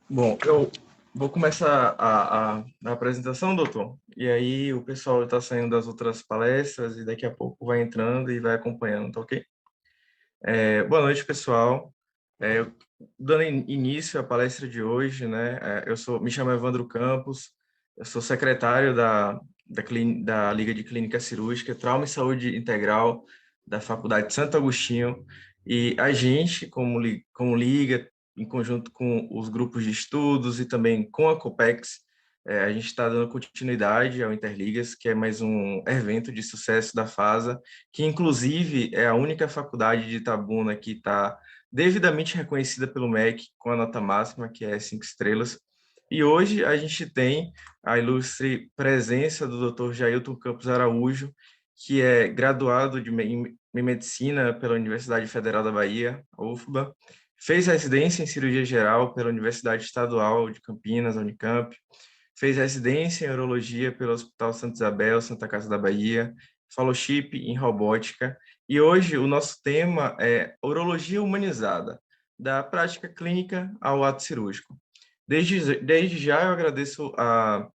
Bom, eu vou começar a apresentação, doutor, e aí o pessoal está saindo das outras palestras e daqui a pouco vai entrando e vai acompanhando, tá ok? Boa noite, pessoal. Dando início à palestra de hoje, né? Me chamo Evandro Campos, eu sou secretário da Liga de Clínica Cirúrgica, Trauma e Saúde Integral da Faculdade de Santo Agostinho, e a gente, como Liga, em conjunto com os grupos de estudos e também com a COPEX, a gente está dando continuidade ao Interligas, que é mais um evento de sucesso da FASA, que inclusive é a única faculdade de Itabuna que está devidamente reconhecida pelo MEC com a nota máxima, que é 5 estrelas. E hoje a gente tem a ilustre presença do Dr. Jailton Campos Araújo, que é graduado em medicina pela Universidade Federal da Bahia, a UFBA, fez residência em cirurgia geral pela Universidade Estadual de Campinas, a Unicamp, fez residência em urologia pelo Hospital Santa Isabel, Santa Casa da Bahia, fellowship em robótica, e hoje o nosso tema é urologia humanizada, da prática clínica ao ato cirúrgico. Desde já eu agradeço a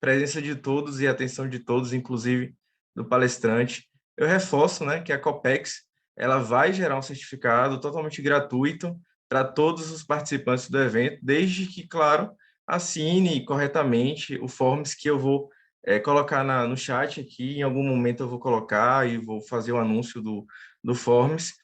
presença de todos e a atenção de todos, inclusive do palestrante. Eu reforço, né, que a Copex ela vai gerar um certificado totalmente gratuito para todos os participantes do evento, desde que, claro, assine corretamente o forms que eu vou colocar no chat aqui. Em algum momento eu vou colocar e vou fazer o anúncio do forms.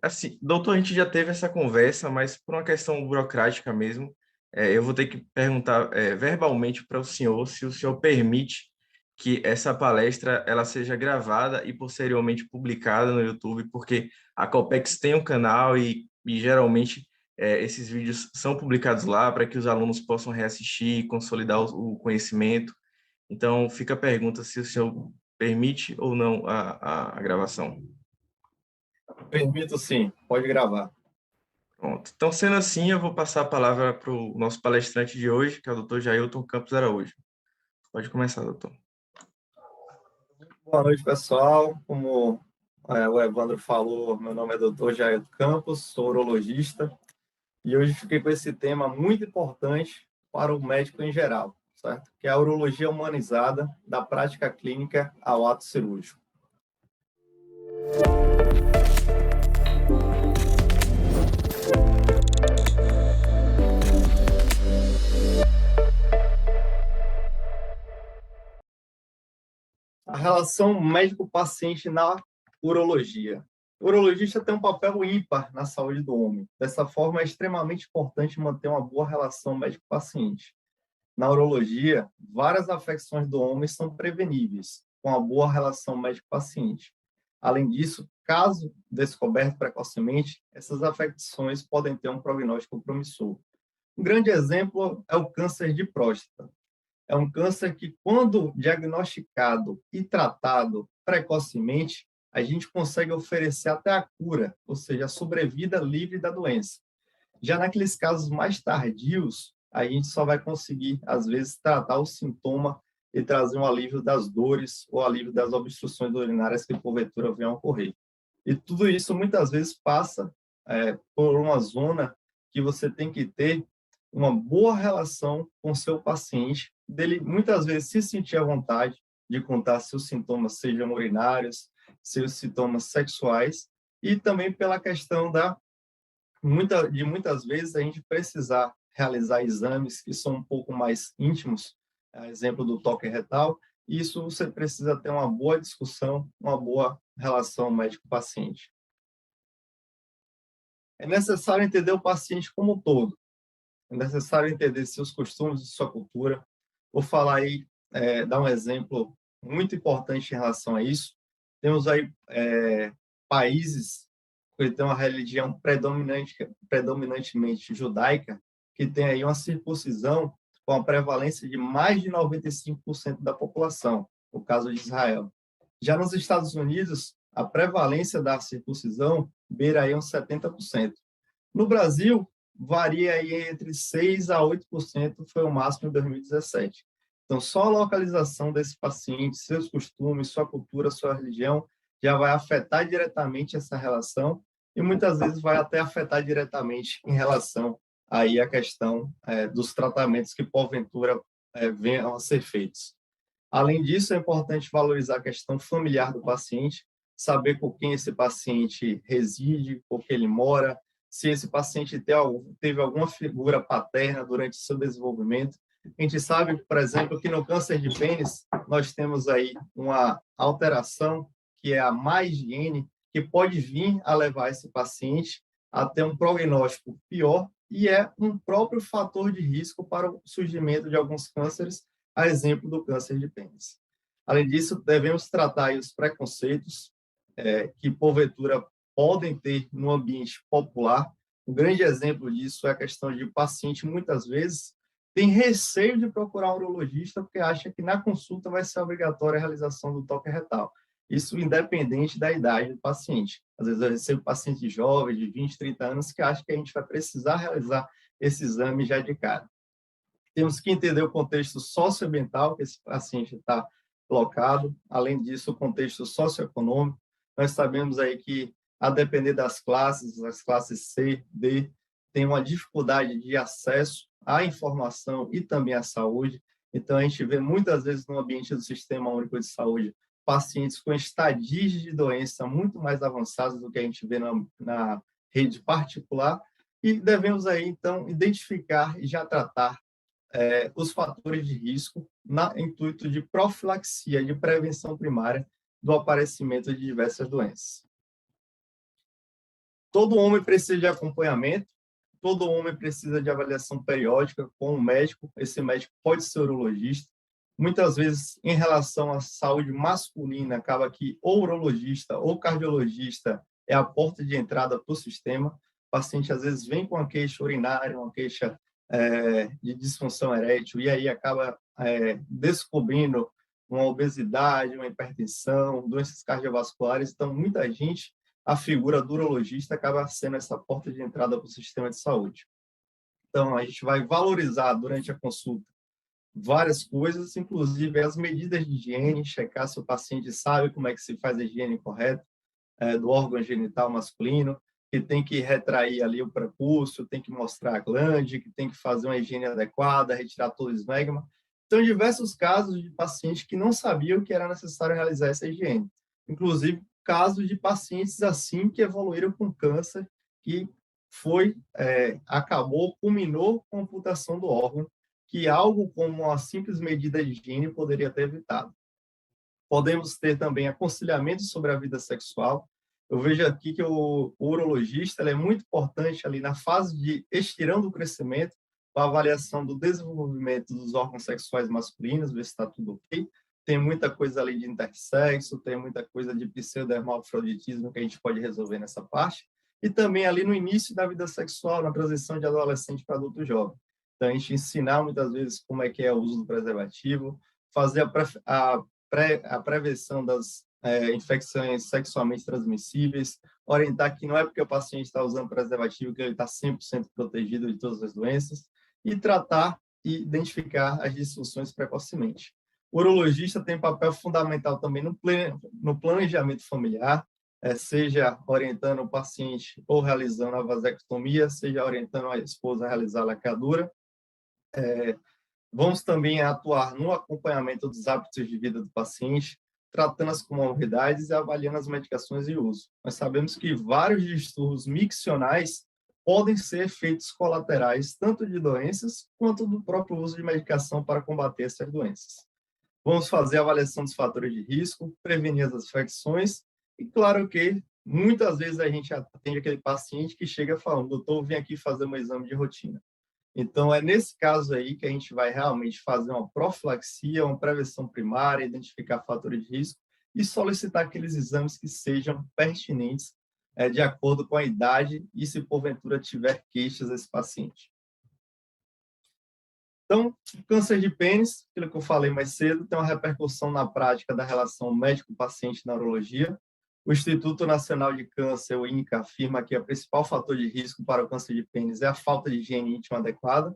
Assim, doutor, a gente já teve essa conversa, mas por uma questão burocrática mesmo, eu vou ter que perguntar verbalmente para o senhor se o senhor permite que essa palestra ela seja gravada e posteriormente publicada no YouTube, porque a Copex tem um canal e geralmente esses vídeos são publicados lá para que os alunos possam reassistir e consolidar o conhecimento. Então, fica a pergunta se o senhor permite ou não a gravação. Permito sim, pode gravar. Pronto. Então, sendo assim, eu vou passar a palavra para o nosso palestrante de hoje, que é o Dr. Jailton Campos Araújo. Pode começar, doutor. Boa noite, pessoal. Como o Evandro falou, meu nome é Dr. Jair Campos, sou urologista e hoje fiquei com esse tema muito importante para o médico em geral, certo? Que é a urologia humanizada da prática clínica ao ato cirúrgico. A relação médico-paciente na urologia. O urologista tem um papel ímpar na saúde do homem. Dessa forma, é extremamente importante manter uma boa relação médico-paciente. Na urologia, várias afecções do homem são preveníveis com a boa relação médico-paciente. Além disso, caso descoberto precocemente, essas afecções podem ter um prognóstico promissor. Um grande exemplo é o câncer de próstata. É um câncer que, quando diagnosticado e tratado precocemente, a gente consegue oferecer até a cura, ou seja, a sobrevida livre da doença. Já naqueles casos mais tardios, a gente só vai conseguir, às vezes, tratar o sintoma e trazer um alívio das dores ou alívio das obstruções urinárias que, porventura, venham a ocorrer. E tudo isso, muitas vezes, passa por uma zona que você tem que ter uma boa relação com o seu paciente, dele, muitas vezes, se sentir à vontade de contar seus sintomas, sejam urinários, seus sintomas sexuais, e também pela questão de muitas vezes a gente precisar realizar exames que são um pouco mais íntimos, exemplo do toque retal, e isso você precisa ter uma boa discussão, uma boa relação médico-paciente. É necessário entender o paciente como um todo, é necessário entender seus costumes e sua cultura. Vou falar aí, dar um exemplo muito importante em relação a isso. Temos aí países que têm uma religião predominantemente judaica, que tem aí uma circuncisão com a prevalência de mais de 95% da população, no caso de Israel. Já nos Estados Unidos, a prevalência da circuncisão beira aí uns 70%. No Brasil, varia aí entre 6 a 8%, foi o máximo em 2017. Então, só a localização desse paciente, seus costumes, sua cultura, sua religião, já vai afetar diretamente essa relação e muitas vezes vai até afetar diretamente em relação aí a questão dos tratamentos que, porventura, venham a ser feitos. Além disso, é importante valorizar a questão familiar do paciente, saber com quem esse paciente reside, com quem ele mora, se esse paciente teve alguma figura paterna durante o seu desenvolvimento. A gente sabe, por exemplo, que no câncer de pênis nós temos aí uma alteração, que é a má higiene, que pode vir a levar esse paciente a ter um prognóstico pior e é um próprio fator de risco para o surgimento de alguns cânceres, a exemplo do câncer de pênis. Além disso, devemos tratar os preconceitos que, porventura, podem ter no ambiente popular. Um grande exemplo disso é a questão de o paciente, muitas vezes, tem receio de procurar um urologista porque acha que na consulta vai ser obrigatória a realização do toque retal. Isso independente da idade do paciente. Às vezes eu recebo pacientes jovens, de 20, 30 anos, que acham que a gente vai precisar realizar esse exame já de cara. Temos que entender o contexto socioambiental que esse paciente está colocado. Além disso, o contexto socioeconômico. Nós sabemos aí que, a depender das classes, as classes C, D, tem uma dificuldade de acesso à informação e também à saúde. Então, a gente vê muitas vezes no ambiente do Sistema Único de Saúde pacientes com estadios de doença muito mais avançados do que a gente vê na rede particular e devemos aí, então, identificar e já tratar os fatores de risco no intuito de profilaxia, de prevenção primária do aparecimento de diversas doenças. Todo homem precisa de acompanhamento, todo homem precisa de avaliação periódica com um médico, esse médico pode ser urologista. Muitas vezes, em relação à saúde masculina, acaba que ou urologista ou cardiologista é a porta de entrada para o sistema. O paciente, às vezes, vem com uma queixa urinária, uma queixa de disfunção erétil, e aí acaba descobrindo uma obesidade, uma hipertensão, doenças cardiovasculares. Então, muita gente, a figura do urologista acaba sendo essa porta de entrada para o sistema de saúde. Então, a gente vai valorizar durante a consulta várias coisas, inclusive as medidas de higiene, checar se o paciente sabe como é que se faz a higiene correta do órgão genital masculino, que tem que retrair ali o prepúcio, tem que mostrar a glande, que tem que fazer uma higiene adequada, retirar todo o esmegma. Então, diversos casos de pacientes que não sabiam que era necessário realizar essa higiene. Inclusive, casos de pacientes assim que evoluíram com câncer, que culminou com a amputação do órgão, que algo como uma simples medida de higiene poderia ter evitado. Podemos ter também aconselhamento sobre a vida sexual. Eu vejo aqui que o urologista é muito importante ali na fase de estirando o crescimento, para avaliação do desenvolvimento dos órgãos sexuais masculinos, ver se está tudo ok. Tem muita coisa ali de intersexo, tem muita coisa de pseudo-hermafroditismo que a gente pode resolver nessa parte. E também ali no início da vida sexual, na transição de adolescente para adulto jovem. Então, a gente ensinar muitas vezes como é que é o uso do preservativo, fazer a prevenção das infecções sexualmente transmissíveis, orientar que não é porque o paciente está usando preservativo que ele está 100% protegido de todas as doenças, e tratar e identificar as disfunções precocemente. O urologista tem papel fundamental também no planejamento familiar, seja orientando o paciente ou realizando a vasectomia, seja orientando a esposa a realizar a laqueadura. Vamos também atuar no acompanhamento dos hábitos de vida do paciente, tratando as comorbidades e avaliando as medicações de uso. Nós sabemos que vários distúrbios miccionais podem ser efeitos colaterais tanto de doenças quanto do próprio uso de medicação para combater essas doenças. Vamos fazer a avaliação dos fatores de risco, prevenir as infecções e, claro que, muitas vezes a gente atende aquele paciente que chega falando: doutor, vim aqui fazer um exame de rotina. Então, é nesse caso aí que a gente vai realmente fazer uma profilaxia, uma prevenção primária, identificar fatores de risco e solicitar aqueles exames que sejam pertinentes de acordo com a idade e se porventura tiver queixas desse paciente. Então, o câncer de pênis, aquilo que eu falei mais cedo, tem uma repercussão na prática da relação médico-paciente na urologia. O Instituto Nacional de Câncer, o INCA, afirma que o principal fator de risco para o câncer de pênis é a falta de higiene íntima adequada.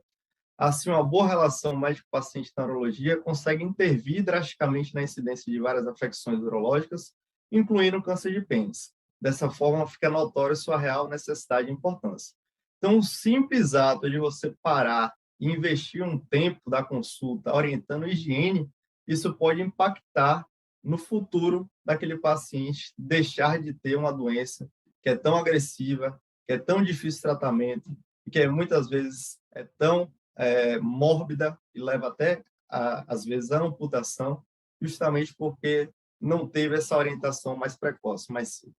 Assim, uma boa relação médico-paciente na urologia consegue intervir drasticamente na incidência de várias afecções urológicas, incluindo o câncer de pênis. Dessa forma, fica notória sua real necessidade e importância. Então, o simples ato de você parar e investir um tempo da consulta orientando higiene, isso pode impactar no futuro daquele paciente deixar de ter uma doença que é tão agressiva, que é tão difícil de tratamento, e que muitas vezes é tão mórbida e leva até, às vezes, a amputação, justamente porque não teve essa orientação mais precoce, mais cedo.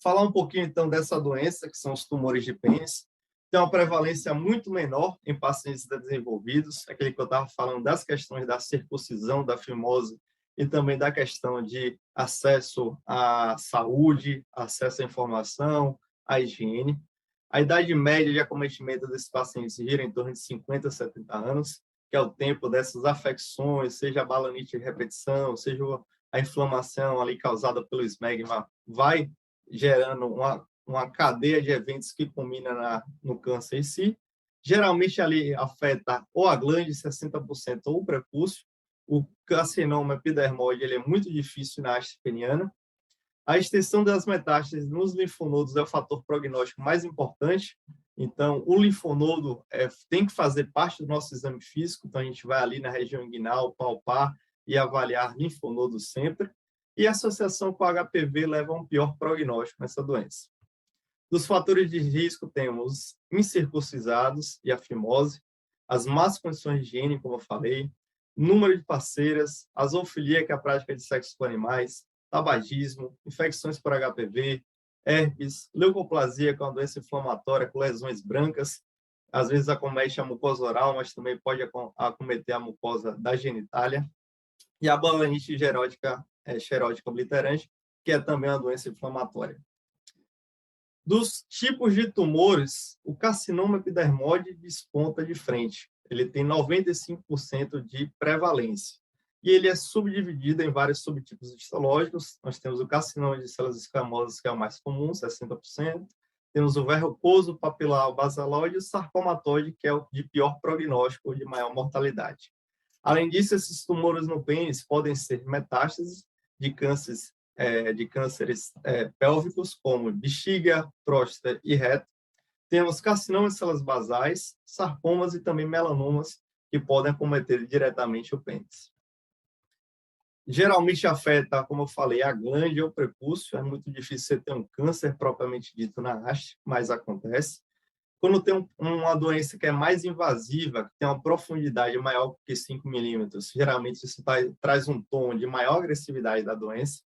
Falar um pouquinho, então, dessa doença, que são os tumores de pênis. Tem uma prevalência muito menor em pacientes desenvolvidos, aquele que eu estava falando das questões da circuncisão, da fimose, e também da questão de acesso à saúde, acesso à informação, à higiene. A idade média de acometimento desses pacientes gira em torno de 50 a 70 anos, que é o tempo dessas afecções, seja a balanite de repetição, seja a inflamação ali causada pelo esmegma, vai gerando uma cadeia de eventos que culmina no câncer em si. Geralmente, ali afeta ou a glande, 60%, ou o prepúcio. O carcinoma epidermoide ele é muito difícil na haste peniana. A extensão das metástases nos linfonodos é o fator prognóstico mais importante. Então, o linfonodo tem que fazer parte do nosso exame físico. Então, a gente vai ali na região inguinal, palpar e avaliar linfonodos sempre. E a associação com a HPV leva a um pior prognóstico nessa doença. Dos fatores de risco, temos incircuncisados e a fimose, as más condições de higiene, como eu falei, número de parceiras, a zoofilia, que é a prática de sexo com animais, tabagismo, infecções por HPV, herpes, leucoplasia, que é uma doença inflamatória com lesões brancas, às vezes acomete a mucosa oral, mas também pode acometer a mucosa da genitália, e a balanite xerótica obliterante, que é também uma doença inflamatória. Dos tipos de tumores, o carcinoma epidermoide desponta de frente. Ele tem 95% de prevalência. E ele é subdividido em vários subtipos histológicos. Nós temos o carcinoma de células escamosas, que é o mais comum, 60%. Temos o verrucoso papilar basaloide e o sarcomatoide, que é o de pior prognóstico ou de maior mortalidade. Além disso, esses tumores no pênis podem ser metástases de cânceres pélvicos, como bexiga, próstata e reto. Temos carcinoma de células basais, sarcomas e também melanomas, que podem acometer diretamente o pênis. Geralmente afeta, como eu falei, a glande ou o prepúcio. É muito difícil você ter um câncer propriamente dito na haste, mas acontece. Quando tem uma doença que é mais invasiva, que tem uma profundidade maior que 5 milímetros, geralmente isso traz um tom de maior agressividade da doença.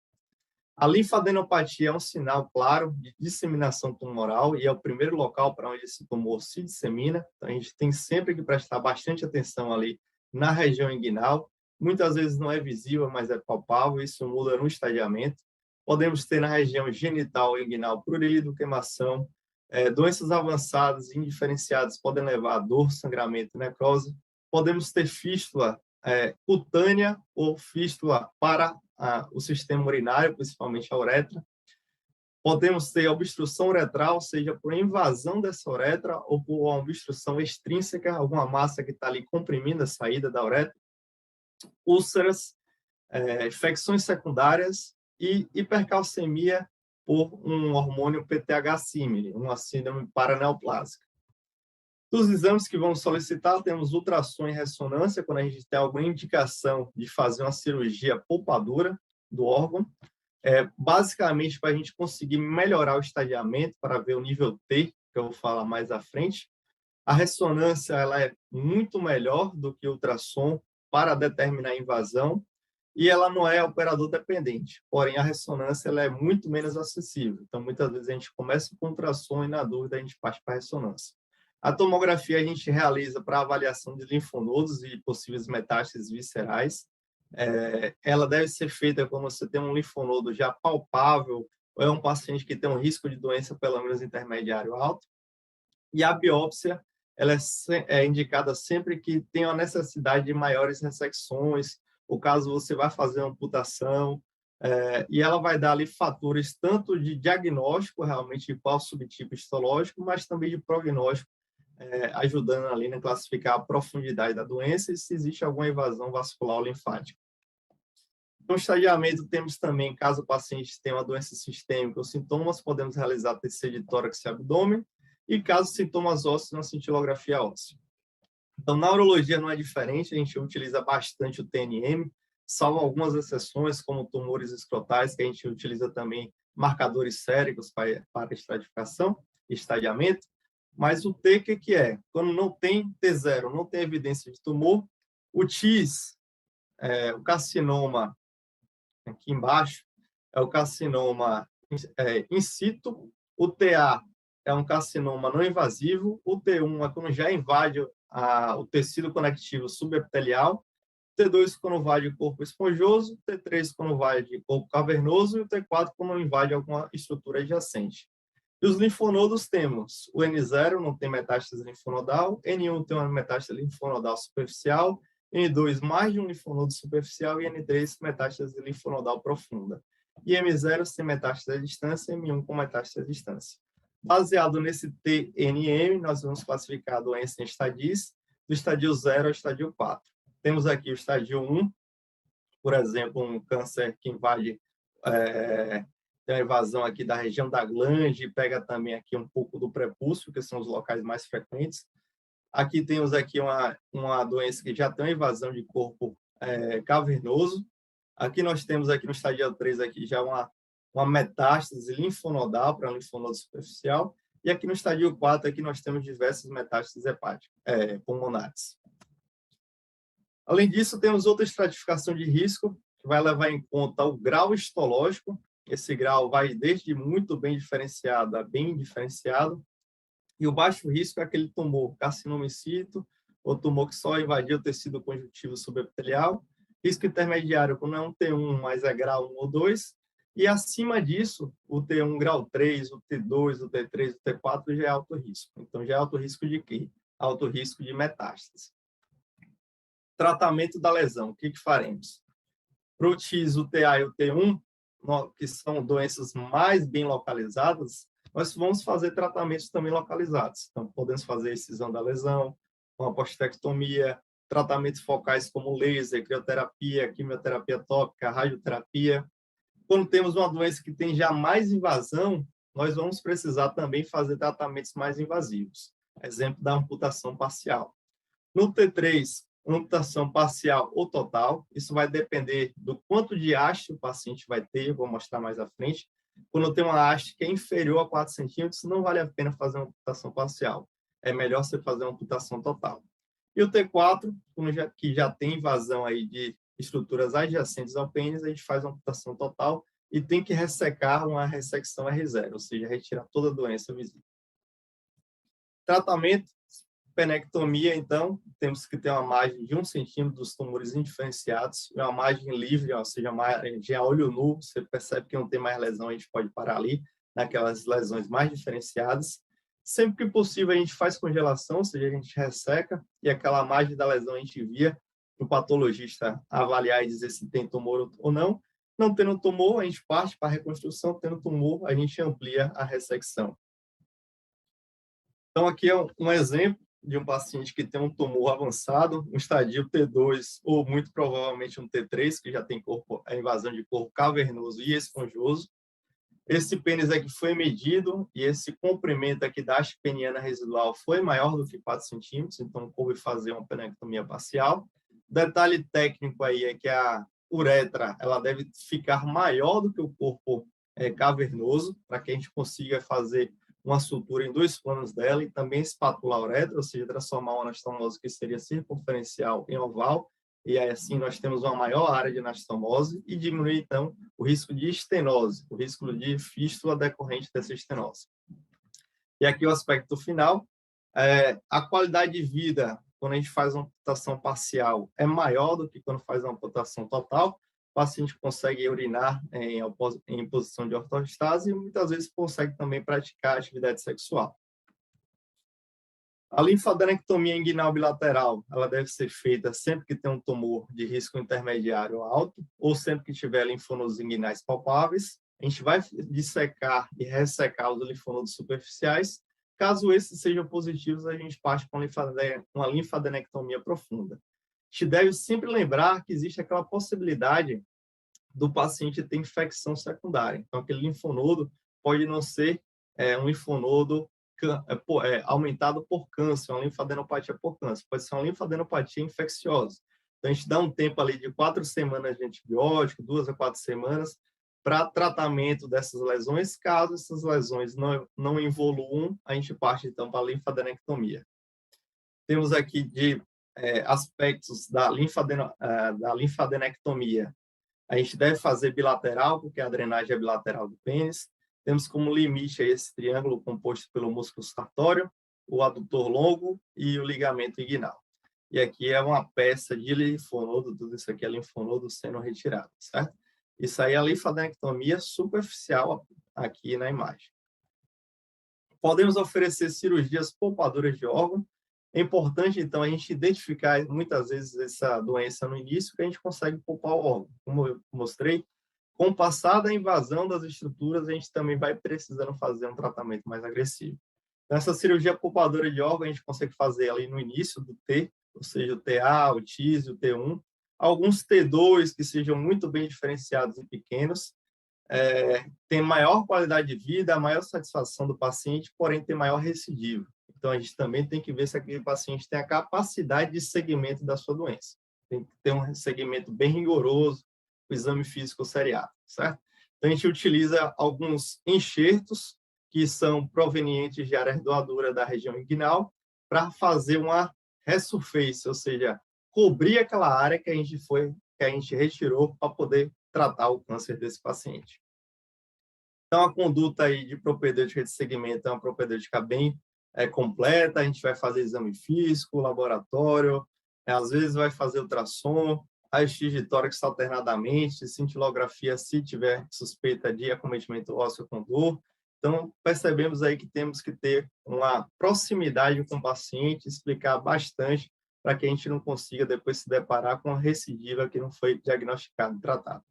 A linfadenopatia é um sinal claro de disseminação tumoral e é o primeiro local para onde esse tumor se dissemina. Então, a gente tem sempre que prestar bastante atenção ali na região inguinal. Muitas vezes não é visível, mas é palpável, isso muda no estadiamento. Podemos ter na região genital inguinal prurido, queimação. Doenças avançadas e indiferenciadas podem levar a dor, sangramento e necrose. Podemos ter fístula cutânea ou fístula para o sistema urinário, principalmente a uretra. Podemos ter obstrução uretral, seja por invasão dessa uretra ou por uma obstrução extrínseca, alguma massa que está ali comprimindo a saída da uretra. Úlceras, infecções secundárias e hipercalcemia por um hormônio PTH-símile, uma síndrome paraneoplásica. Dos exames que vamos solicitar, temos ultrassom e ressonância, quando a gente tem alguma indicação de fazer uma cirurgia poupadura do órgão, basicamente para a gente conseguir melhorar o estadiamento, para ver o nível T, que eu vou falar mais à frente. A ressonância ela é muito melhor do que o ultrassom para determinar a invasão, e ela não é operador dependente, porém a ressonância ela é muito menos acessível. Então, muitas vezes a gente começa com ultrassom e, na dúvida, a gente parte para a ressonância. A tomografia a gente realiza para avaliação de linfonodos e possíveis metástases viscerais. Ela deve ser feita quando você tem um linfonodo já palpável ou é um paciente que tem um risco de doença pelo menos intermediário alto. E a biópsia ela é indicada sempre que tem a necessidade de maiores ressecções, ou caso você vai fazer uma amputação, e ela vai dar ali fatores tanto de diagnóstico, realmente, de qual subtipo histológico, mas também de prognóstico, ajudando ali a classificar a profundidade da doença e se existe alguma invasão vascular ou linfática. No estadiamento, temos também, caso o paciente tenha uma doença sistêmica ou sintomas, podemos realizar TC de tórax e abdômen, e caso sintomas ósseos na cintilografia óssea. Então, na urologia não é diferente, a gente utiliza bastante o TNM, salvo algumas exceções, como tumores escrotais, que a gente utiliza também marcadores séricos para estratificação e estadiamento. Mas o T, o que é? Quando não tem T0, não tem evidência de tumor, o TIS, o carcinoma, aqui embaixo, é o carcinoma in situ, o TA é um carcinoma não invasivo, o T1 é quando já invade o tecido conectivo subepitelial, T2 quando invade o corpo esponjoso, T3 quando invade o corpo cavernoso e o T4 quando invade alguma estrutura adjacente. E os linfonodos temos o N0 não tem metástase linfonodal, N1 tem uma metástase linfonodal superficial, N2 mais de um linfonodo superficial e N3 metástase linfonodal profunda. E M0 sem metástase à distância, M1 com metástase à distância. Baseado nesse TNM, nós vamos classificar a doença em estadios, do estadio 0 ao estadio 4. Temos aqui o estadio 1, por exemplo, um câncer que invade, tem a invasão aqui da região da glande, pega também aqui um pouco do prepúcio, que são os locais mais frequentes. Aqui temos aqui uma doença que já tem uma invasão de corpo cavernoso. Aqui nós temos aqui no estadio 3 aqui já uma metástase linfonodal para linfonodo superficial. E aqui no estadio 4 aqui nós temos diversas metástases hepáticas, pulmonares. Além disso, temos outra estratificação de risco, que vai levar em conta o grau histológico. Esse grau vai desde muito bem diferenciado a bem diferenciado. E o baixo risco é aquele tumor carcinoma in situ, ou tumor que só invadiu o tecido conjuntivo subepitelial. Risco intermediário, quando é um T1, mas é grau 1 ou 2. E acima disso, o T1 grau 3, o T2, o T3, o T4 já é alto risco. Então, já é alto risco de quê? Alto risco de metástase. Tratamento da lesão, o que faremos? Para o TIS, o TA e o T1, que são doenças mais bem localizadas, nós vamos fazer tratamentos também localizados. Então, podemos fazer excisão da lesão, uma postectomia, tratamentos focais como laser, crioterapia, quimioterapia tópica, radioterapia. Quando temos uma doença que tem já mais invasão, nós vamos precisar também fazer tratamentos mais invasivos. Exemplo da amputação parcial. No T3, amputação parcial ou total, isso vai depender do quanto de haste o paciente vai ter, eu vou mostrar mais à frente. Quando tem uma haste que é inferior a 4 centímetros, não vale a pena fazer uma amputação parcial. É melhor você fazer uma amputação total. E o T4, que já tem invasão aí de estruturas adjacentes ao pênis, a gente faz uma amputação total e tem que ressecar uma ressecção R0, ou seja, retirar toda a doença visível. Tratamento, penectomia, então, temos que ter uma margem de 1 centímetro dos tumores indiferenciados, uma margem livre, ou seja, margem a olho nu, você percebe que não tem mais lesão, a gente pode parar ali, naquelas lesões mais diferenciadas. Sempre que possível, a gente faz congelação, ou seja, a gente resseca, e aquela margem da lesão a gente envia para o patologista avaliar e dizer se tem tumor ou não. Não tendo tumor, a gente parte para a reconstrução, tendo tumor, a gente amplia a ressecção. Então, aqui é um exemplo de um paciente que tem um tumor avançado, um estadio T2 ou muito provavelmente um T3, que já tem a invasão de corpo cavernoso e esponjoso. Esse pênis aqui foi medido e esse comprimento aqui da haste peniana residual foi maior do que 4 centímetros, então coube fazer uma penectomia parcial. Detalhe técnico aí é que a uretra ela deve ficar maior do que o corpo cavernoso, para que a gente consiga fazer uma sutura em 2 planos dela e também espatular a uretra, ou seja, transformar uma anastomose que seria circunferencial em oval, e aí assim nós temos uma maior área de anastomose e diminuir, então, o risco de estenose, o risco de fístula decorrente dessa estenose. E aqui o aspecto final, a qualidade de vida, quando a gente faz uma amputação parcial, é maior do que quando faz uma amputação total. O paciente consegue urinar em posição de ortostase e muitas vezes consegue também praticar atividade sexual. A linfadenectomia inguinal bilateral, ela deve ser feita sempre que tem um tumor de risco intermediário alto ou sempre que tiver linfonodos inguinais palpáveis. A gente vai dissecar e ressecar os linfonodos superficiais. Caso esses sejam positivos, a gente parte para uma linfadenectomia profunda. A gente deve sempre lembrar que existe aquela possibilidade do paciente ter infecção secundária. Então, aquele linfonodo pode não ser um linfonodo aumentado por câncer, uma linfadenopatia por câncer, pode ser uma linfadenopatia infecciosa. Então, a gente dá um tempo ali de 4 semanas de antibiótico, 2 a 4 semanas, para tratamento dessas lesões. Caso essas lesões não evoluam, a gente parte, então, para a linfadenectomia. Temos aqui de aspectos da linfadenectomia. A gente deve fazer bilateral, porque a drenagem é bilateral do pênis. Temos como limite esse triângulo composto pelo músculo sartório, o adutor longo e o ligamento inguinal. E aqui é uma peça de linfonodo, tudo isso aqui é linfonodo sendo retirado, certo? Isso aí é a linfadenectomia superficial aqui na imagem. Podemos oferecer cirurgias poupadoras de órgão. É importante, então, a gente identificar muitas vezes essa doença no início, que a gente consegue poupar o órgão. Como eu mostrei, com o passar da invasão das estruturas, a gente também vai precisando fazer um tratamento mais agressivo. Então, essa cirurgia poupadora de órgão, a gente consegue fazer ali no início do T, ou seja, o TA, o TIS, o T1. Alguns T2 que sejam muito bem diferenciados e pequenos, tem maior qualidade de vida, maior satisfação do paciente, porém tem maior recidiva. Então, a gente também tem que ver se aquele paciente tem a capacidade de segmento da sua doença. Tem que ter um segmento bem rigoroso, o exame físico seriado, certo? Então, a gente utiliza alguns enxertos que são provenientes de área doadora da região inguinal para fazer uma resurface, ou seja, cobrir aquela área que a gente retirou para poder tratar o câncer desse paciente. Então, a conduta aí de propedêutica de segmento é uma propedêutica bem completa. A gente vai fazer exame físico, laboratório, às vezes vai fazer ultrassom, raio-x de tórax alternadamente, cintilografia se tiver suspeita de acometimento ósseo com dor. Então, percebemos aí que temos que ter uma proximidade com o paciente, explicar bastante para que a gente não consiga depois se deparar com uma recidiva que não foi diagnosticada e tratada.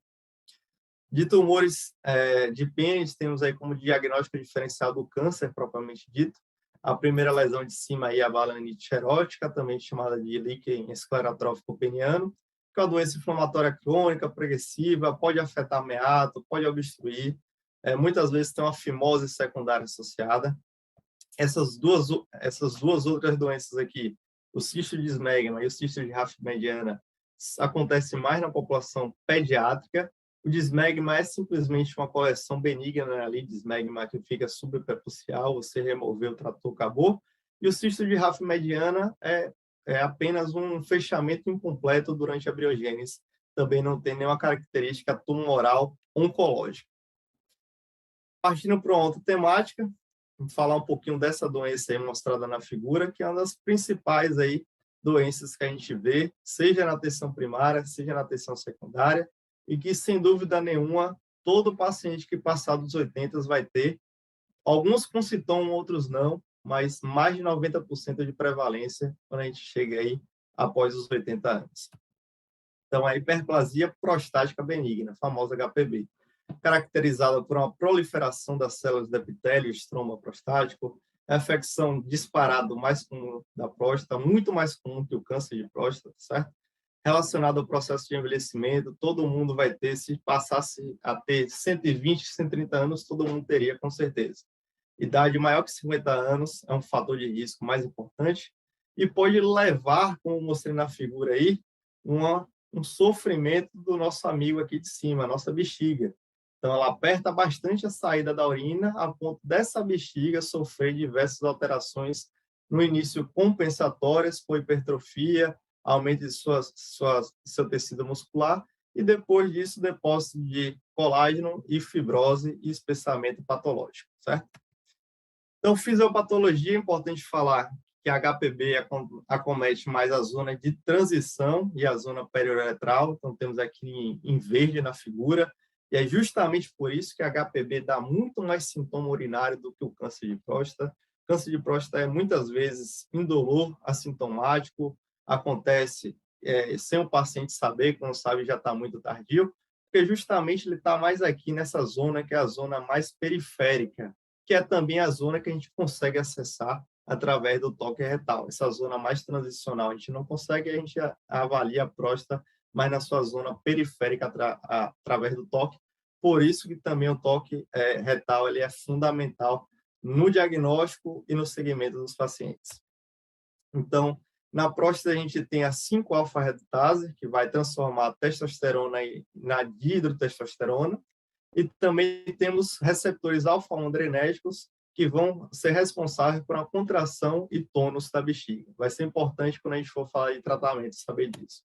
De tumores de pênis, temos aí como diagnóstico diferencial do câncer, propriamente dito. A primeira lesão de cima aí é a balanite xerótica, também chamada de líquen esclerotrófico peniano, que é uma doença inflamatória crônica, progressiva, pode afetar meato, pode obstruir, muitas vezes tem uma fimose secundária associada. Essas duas outras doenças aqui, o cisto de esmegma e o cisto de Raff mediana, acontecem mais na população pediátrica. O dismegma é simplesmente uma coleção benigna ali, dismegma que fica subprepucial, você removeu, tratou, acabou. E o cisto de Raff mediana é apenas um fechamento incompleto durante a abriogênese. Também não tem nenhuma característica tumoral oncológica. Partindo para uma outra temática, vamos falar um pouquinho dessa doença aí mostrada na figura, que é uma das principais aí doenças que a gente vê, seja na atenção primária, seja na atenção secundária, e que, sem dúvida nenhuma, todo paciente que passar dos 80 vai ter, alguns com sintoma, outros não, mas mais de 90% de prevalência quando a gente chega aí após os 80 anos. Então, a hiperplasia prostática benigna, a famosa HPB, caracterizada por uma proliferação das células do epitélio estroma prostático, a infecção disparada mais comum da próstata, muito mais comum que o câncer de próstata, certo? Relacionado ao processo de envelhecimento, todo mundo vai ter, se passasse a ter 120, 130 anos, todo mundo teria, com certeza. Idade maior que 50 anos é um fator de risco mais importante e pode levar, como mostrei na figura aí, um sofrimento do nosso amigo aqui de cima, a nossa bexiga. Então, ela aperta bastante a saída da urina, a ponto dessa bexiga sofrer diversas alterações, no início compensatórias, por hipertrofia, aumento de seu tecido muscular, e depois disso, depósito de colágeno e fibrose e espessamento patológico, certo? Então, fisiopatologia, é importante falar que a HPB acomete mais a zona de transição e a zona periuretral, então temos aqui em verde na figura, e é justamente por isso que a HPB dá muito mais sintoma urinário do que o câncer de próstata. O câncer de próstata é muitas vezes indolor, assintomático, acontece sem o paciente saber, quando sabe já está muito tardio, porque justamente ele está mais aqui nessa zona, que é a zona mais periférica, que é também a zona que a gente consegue acessar através do toque retal. Essa zona mais transicional a gente não consegue, a gente avalia a próstata mais na sua zona periférica através do toque. Por isso que também o toque retal ele é fundamental no diagnóstico e no segmento dos pacientes. Então, na próstata, a gente tem a 5-alfa-redutase, que vai transformar a testosterona na dihidrotestosterona, e também temos receptores alfa-1 adrenérgicos, que vão ser responsáveis por uma contração e tônus da bexiga. Vai ser importante quando a gente for falar de tratamento, saber disso.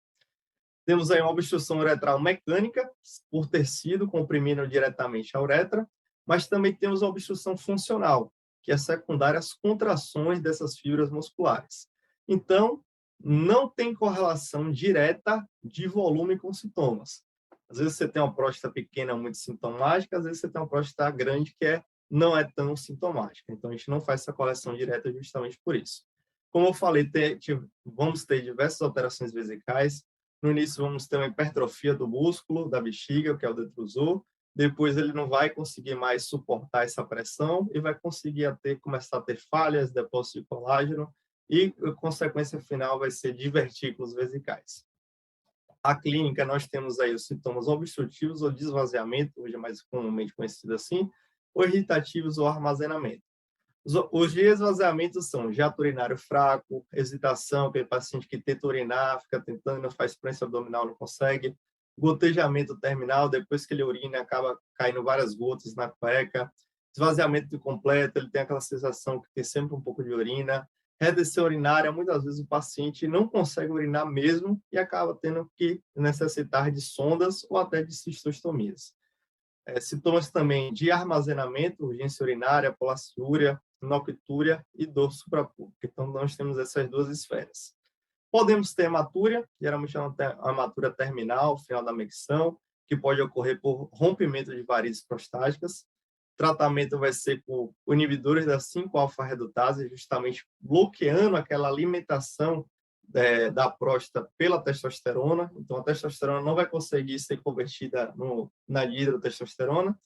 Temos aí uma obstrução uretral mecânica, por tecido comprimindo diretamente a uretra, mas também temos a obstrução funcional, que é secundária às contrações dessas fibras musculares. Então, não tem correlação direta de volume com sintomas. Às vezes você tem uma próstata pequena muito sintomática, às vezes você tem uma próstata grande que não é tão sintomática. Então, a gente não faz essa correlação direta justamente por isso. Como eu falei, vamos ter diversas alterações vesicais. No início, vamos ter uma hipertrofia do músculo, da bexiga, que é o detrusor. Depois, ele não vai conseguir mais suportar essa pressão e vai conseguir começar a ter falhas, depósito de colágeno, e a consequência final vai ser divertículos vesicais. A clínica, nós temos aí os sintomas obstrutivos ou desvaziamento, hoje é mais comumente conhecido assim, ou irritativos ou armazenamento. Os desvaziamentos são jato urinário fraco, hesitação, aquele paciente que tenta urinar, fica tentando, não faz pressão abdominal, não consegue, gotejamento terminal, depois que ele urina, acaba caindo várias gotas na cueca, esvaziamento completo, ele tem aquela sensação que tem sempre um pouco de urina, retenção urinária, muitas vezes o paciente não consegue urinar mesmo e acaba tendo que necessitar de sondas ou até de cistostomias. Sintomas também de armazenamento, urgência urinária, polaciúria, noctúria e dor suprapúbica. Então, nós temos essas duas esferas. Podemos ter hematúria, geralmente é uma hematúria terminal, final da micção, que pode ocorrer por rompimento de varizes prostáticas. O tratamento vai ser por inibidores da 5-alfa-redutase, justamente bloqueando aquela alimentação da próstata pela testosterona. Então, a testosterona não vai conseguir ser convertida na dihidrotestosterona.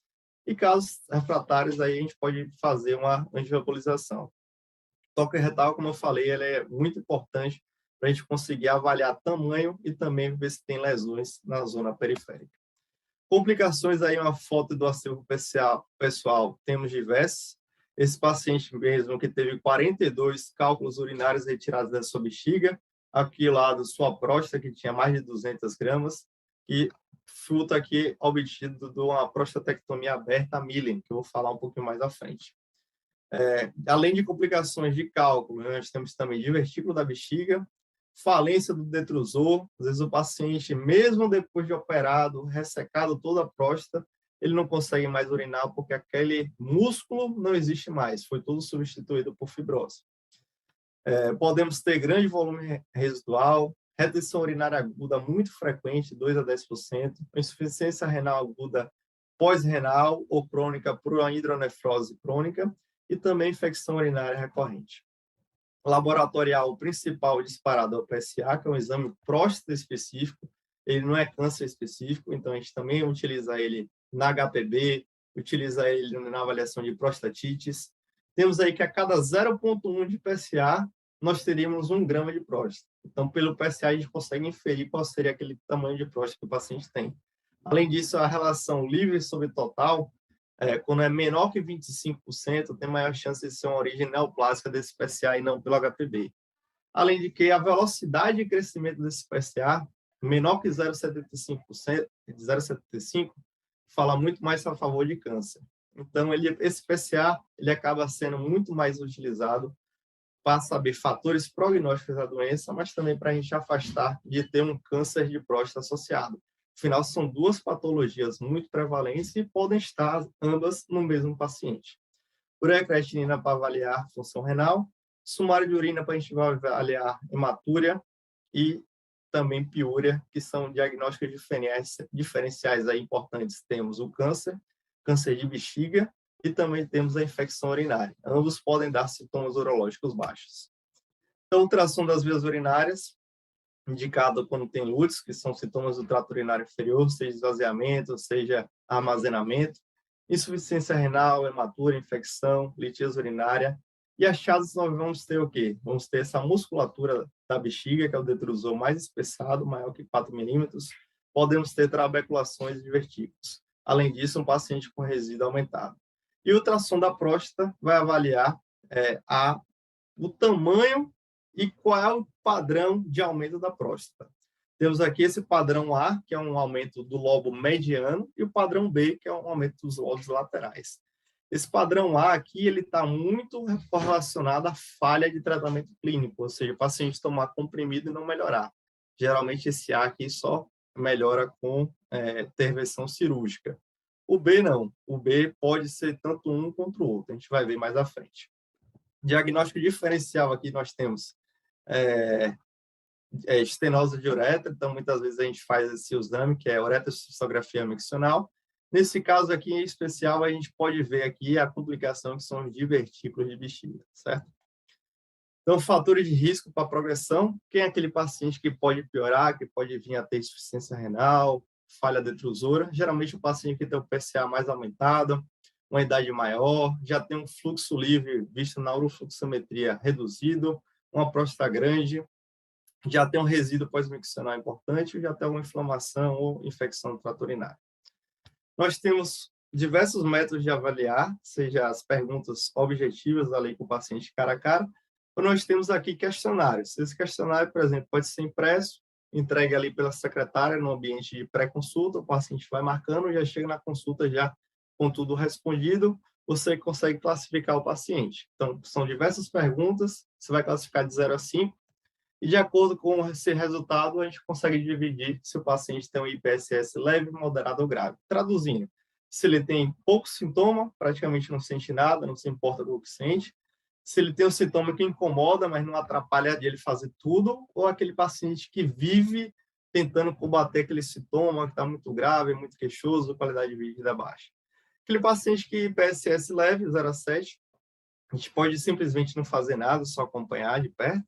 E casos refratários, aí a gente pode fazer uma angiopolização. O toque retal, como eu falei, ele é muito importante para a gente conseguir avaliar tamanho e também ver se tem lesões na zona periférica. Complicações, aí uma foto do acervo pessoal, temos diversas. Esse paciente mesmo que teve 42 cálculos urinários retirados da sua bexiga, aqui lá da sua próstata, que tinha mais de 200 gramas, e fruto aqui obtido de uma prostatectomia aberta a Millen, que eu vou falar um pouquinho mais à frente. Além de complicações de cálculo, nós temos também divertículo da bexiga, falência do detrusor. Às vezes o paciente, mesmo depois de operado, ressecado toda a próstata, ele não consegue mais urinar porque aquele músculo não existe mais, foi todo substituído por fibrose. Podemos ter grande volume residual, retenção urinária aguda muito frequente, 2 a 10%, insuficiência renal aguda pós-renal ou crônica por uma hidronefrose crônica e também infecção urinária recorrente. O laboratorial principal disparado é o PSA, que é um exame próstata específico, ele não é câncer específico, então a gente também utiliza ele na HPB, utiliza ele na avaliação de prostatites. Temos aí que a cada 0,1 de PSA, nós teríamos 1 grama de próstata. Então, pelo PSA, a gente consegue inferir qual seria aquele tamanho de próstata que o paciente tem. Além disso, a relação livre sobre total, quando é menor que 25%, tem maior chance de ser uma origem neoplásica desse PSA e não pelo HPB. Além de que a velocidade de crescimento desse PSA, menor que 0,75%, fala muito mais a favor de câncer. Então, esse PSA ele acaba sendo muito mais utilizado para saber fatores prognósticos da doença, mas também para a gente afastar de ter um câncer de próstata associado. Afinal, são duas patologias muito prevalentes e podem estar ambas no mesmo paciente. Ureacreatinina para avaliar função renal, sumário de urina para a gente avaliar hematúria e também piúria, que são diagnósticos diferenciais aí importantes. Temos o câncer de bexiga e também temos a infecção urinária. Ambos podem dar sintomas urológicos baixos. Então, ultrassom das vias urinárias, indicado quando tem LUTS, que são sintomas do trato urinário inferior, seja esvaziamento, seja armazenamento, insuficiência renal, hematúria, infecção, litíase urinária. E achados nós vamos ter o quê? Vamos ter essa musculatura da bexiga, que é o detrusor mais espessado, maior que 4 milímetros. Podemos ter trabeculações e divertículos. Além disso, um paciente com resíduo aumentado. E o ultrassom da próstata vai avaliar o tamanho e qual é o padrão de aumento da próstata. Temos aqui esse padrão A, que é um aumento do lobo mediano, e o padrão B, que é um aumento dos lobos laterais. Esse padrão A aqui, ele está muito relacionado à falha de tratamento clínico, ou seja, o paciente tomar comprimido e não melhorar. Geralmente esse A aqui só melhora com intervenção cirúrgica. O B não. O B pode ser tanto um quanto o outro. A gente vai ver mais à frente. Diagnóstico diferencial aqui nós temos estenose de uretra, então muitas vezes a gente faz esse exame, que é uretrocistografia miccional. Nesse caso aqui em especial, a gente pode ver aqui a complicação que são os divertículos de bexiga, certo? Então, fatores de risco para progressão, quem é aquele paciente que pode piorar, que pode vir a ter insuficiência renal, falha detrusora, geralmente o paciente que tem o PSA mais aumentado, uma idade maior, já tem um fluxo livre visto na urofluxometria reduzido, uma próstata grande, já tem um resíduo pós-miccional importante, já tem alguma inflamação ou infecção do trato urinário. Nós temos diversos métodos de avaliar, seja as perguntas objetivas ali com o paciente cara a cara, ou nós temos aqui questionários. Esse questionário, por exemplo, pode ser impresso, entregue ali pela secretária no ambiente de pré-consulta, o paciente vai marcando, já chega na consulta já com tudo respondido, você consegue classificar o paciente. Então, são diversas perguntas, você vai classificar de 0 a 5, e de acordo com esse resultado, a gente consegue dividir se o paciente tem um IPSS leve, moderado ou grave. Traduzindo, se ele tem pouco sintoma, praticamente não sente nada, não se importa com o que sente, se ele tem um sintoma que incomoda, mas não atrapalha de ele fazer tudo, ou aquele paciente que vive tentando combater aquele sintoma que está muito grave, muito queixoso, qualidade de vida baixa. Aquele paciente que IPSS leve, 0 a 7, a gente pode simplesmente não fazer nada, só acompanhar de perto,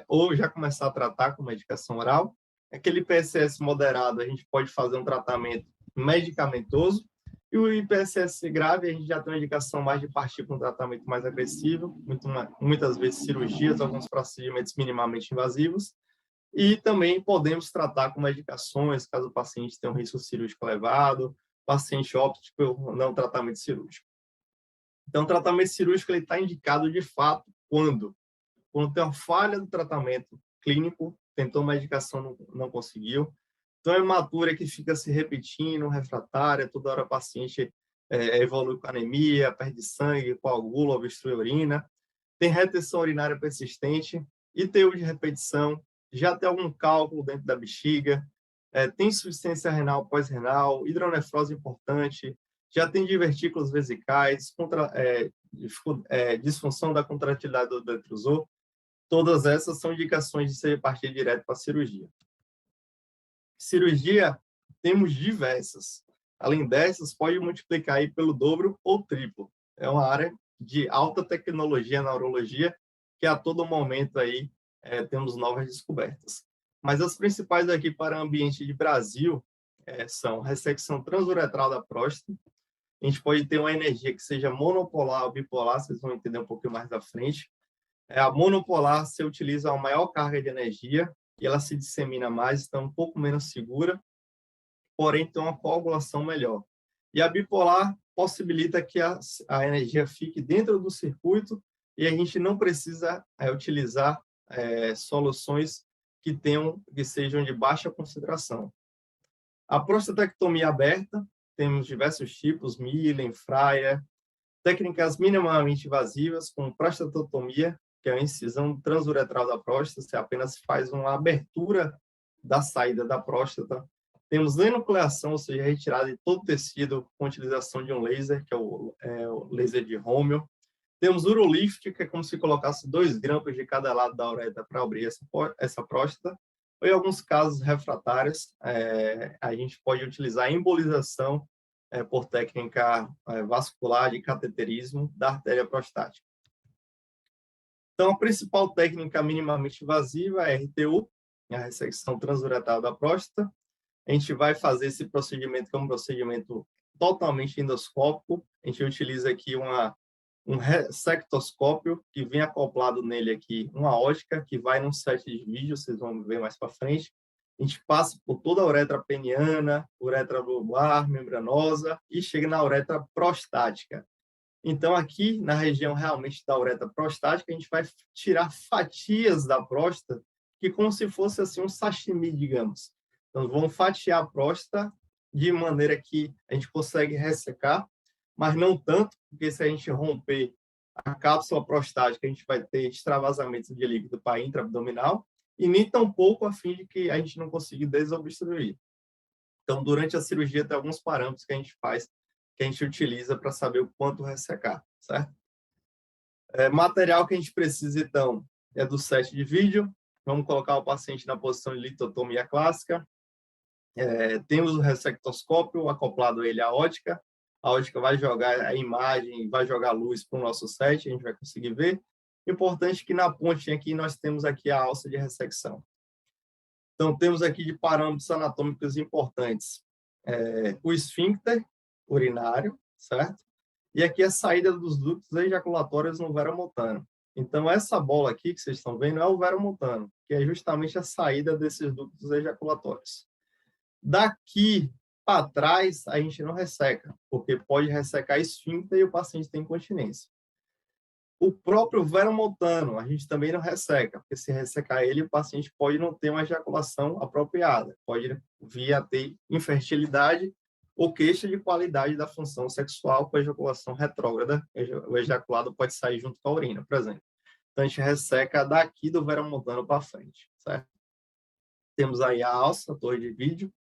ou já começar a tratar com medicação oral. Aquele IPSS moderado, a gente pode fazer um tratamento medicamentoso, e o IPSS grave, a gente já tem uma indicação mais de partir para um tratamento mais agressivo, muitas vezes cirurgias, alguns procedimentos minimamente invasivos, e também podemos tratar com medicações, caso o paciente tenha um risco cirúrgico elevado, o paciente opte por não tratamento cirúrgico. Então, o tratamento cirúrgico está indicado de fato quando tem uma falha do tratamento clínico, tentou medicação, não conseguiu. Então, é hematura que fica se repetindo, refratária, toda hora o paciente evolui com anemia, perde sangue, coagula, obstrui a urina. Tem retenção urinária persistente, ITU de repetição, já tem algum cálculo dentro da bexiga, tem insuficiência renal pós-renal, hidronefrose importante, já tem divertículos vesicais, disfunção da contratilidade do detrusor. Todas essas são indicações de ser partir direto para a cirurgia. Cirurgia, temos diversas. Além dessas, pode multiplicar aí pelo dobro ou triplo. É uma área de alta tecnologia na urologia, que a todo momento aí temos novas descobertas. Mas as principais aqui para o ambiente de Brasil são ressecção transuretral da próstata. A gente pode ter uma energia que seja monopolar ou bipolar, vocês vão entender um pouquinho mais da frente. A monopolar, você utiliza uma maior carga de energia e ela se dissemina mais, então um pouco menos segura, porém tem uma coagulação melhor. E a bipolar possibilita que a energia fique dentro do circuito e a gente não precisa utilizar soluções que sejam de baixa concentração. A prostatectomia aberta, temos diversos tipos, Millen, Freyer, técnicas minimamente invasivas, como prostatotomia, que é a incisão transuretral da próstata, você apenas faz uma abertura da saída da próstata. Temos enucleação, ou seja, retirada de todo o tecido com utilização de um laser, que é o laser de Römel. Temos urolift, que é como se colocasse 2 grampos de cada lado da uretra para abrir essa próstata. Ou, em alguns casos refratários, a gente pode utilizar a embolização por técnica vascular de cateterismo da artéria prostática. Então, a principal técnica minimamente invasiva é a RTU, a ressecção transuretral da próstata. A gente vai fazer esse procedimento, que é um procedimento totalmente endoscópico. A gente utiliza aqui um ressectoscópio, que vem acoplado nele aqui uma ótica, que vai num set de vídeo, vocês vão ver mais para frente. A gente passa por toda a uretra peniana, uretra lobar, membranosa, e chega na uretra prostática. Então, aqui na região realmente da uretra prostática, a gente vai tirar fatias da próstata, que como se fosse assim um sashimi, digamos. Então, vamos fatiar a próstata de maneira que a gente consegue ressecar, mas não tanto, porque se a gente romper a cápsula prostática, a gente vai ter extravasamentos de líquido para intraabdominal, e nem tampouco a fim de que a gente não consiga desobstruir. Então, durante a cirurgia, tem alguns parâmetros que a gente faz, que a gente utiliza para saber o quanto ressecar, certo? Material que a gente precisa, então, é do set de vídeo. Vamos colocar o paciente na posição de litotomia clássica. Temos o ressectoscópio acoplado a ele à ótica. A ótica vai jogar a imagem, vai jogar luz para o nosso set, a gente vai conseguir ver. Importante que na pontinha aqui nós temos aqui a alça de ressecção. Então, temos aqui de parâmetros anatômicos importantes o esfíncter urinário, certo? E aqui a saída dos ductos ejaculatórios no veromontano. Então, essa bola aqui que vocês estão vendo é o veromontano, que é justamente a saída desses ductos ejaculatórios. Daqui para trás, a gente não resseca, porque pode ressecar esfíncter e o paciente tem incontinência. O próprio veromontano, a gente também não resseca, porque se ressecar ele, o paciente pode não ter uma ejaculação apropriada, pode vir a ter infertilidade ou queixa de qualidade da função sexual com ejaculação retrógrada. O ejaculado pode sair junto com a urina, por exemplo. Então, a gente resseca daqui do veromontano para frente, certo? Temos aí a alça, a torre de vídeo.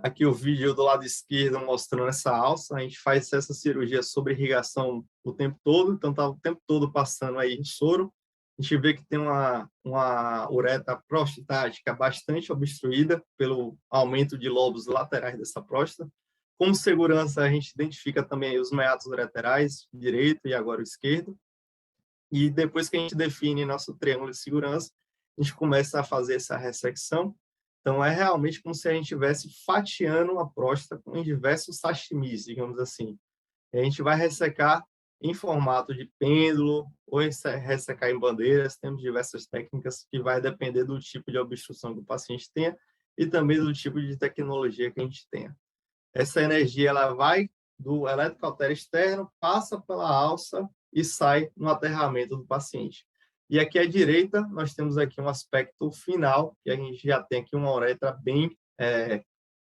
Aqui o vídeo do lado esquerdo mostrando essa alça. A gente faz essa cirurgia sobre irrigação o tempo todo, então está o tempo todo passando aí soro. A gente vê que tem uma uretra prostática bastante obstruída pelo aumento de lobos laterais dessa próstata. Como segurança, a gente identifica também os meatos ureterais, direito e agora o esquerdo. E depois que a gente define nosso triângulo de segurança, a gente começa a fazer essa ressecção. Então, é realmente como se a gente estivesse fatiando a próstata em diversos sashimis, digamos assim. E a gente vai ressecar em formato de pêndulo ou ressecar em bandeiras. Temos diversas técnicas que vai depender do tipo de obstrução que o paciente tenha e também do tipo de tecnologia que a gente tenha. Essa energia ela vai do eletrocautério externo, passa pela alça e sai no aterramento do paciente. E aqui à direita, nós temos aqui um aspecto final, que a gente já tem aqui uma uretra bem